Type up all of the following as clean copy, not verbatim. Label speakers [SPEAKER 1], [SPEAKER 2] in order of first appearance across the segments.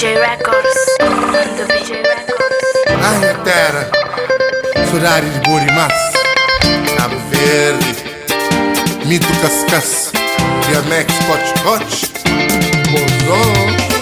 [SPEAKER 1] BJ Records, do BJ Records.
[SPEAKER 2] Ai, minha terra, saudade de Borimas, Cabo Verde, Mito Cascas, Diamex Coach, Bozão.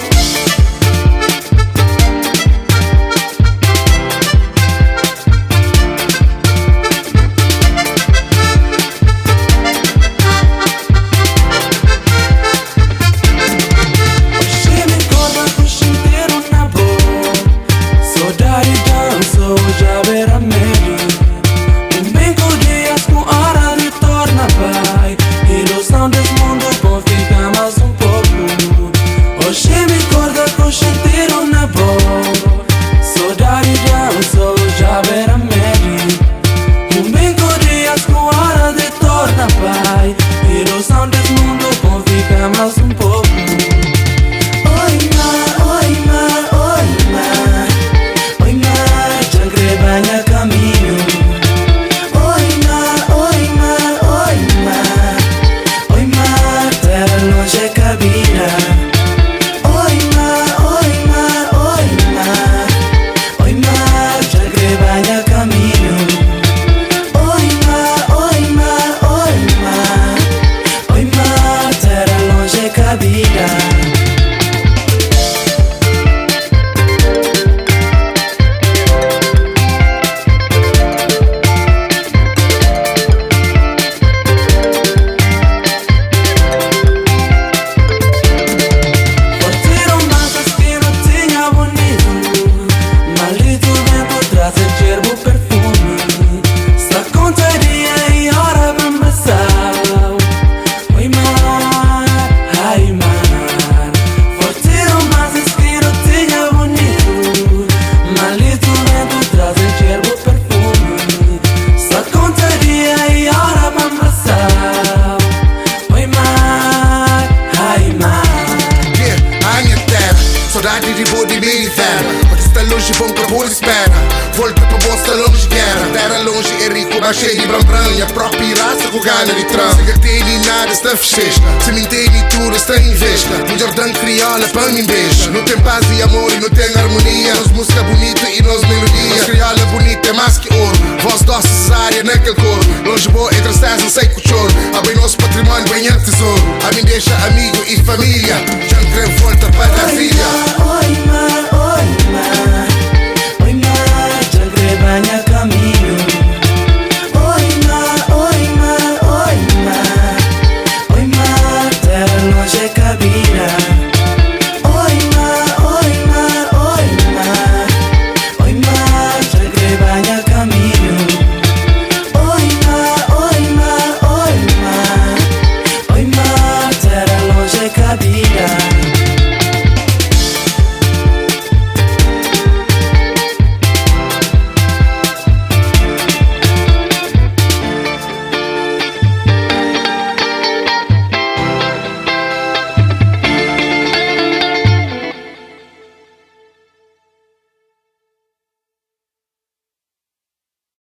[SPEAKER 2] Saudade de boa de meio inferno, porque está longe bom pra boa espera. Volta pra boa, está longe guerra. Terra longe é rico, mas cheio de bram-bram. A própria raça com gana de trão. Se gatei nem nada, está fechesta. Se mentei nem tudo, está em vesta. Mulher branca crioula, pão em beijo. Não tem paz e amor e não tem harmonia. Nós música bonita e nós melodia. Mas crioula bonita é mais que ouro. Voz doce, cesárea naquele coro. Longe boa, entre as terras, não sei com choro. A bem nosso patrimônio, bem é tesouro. A mim deixa amigo e família. Já não quero volta para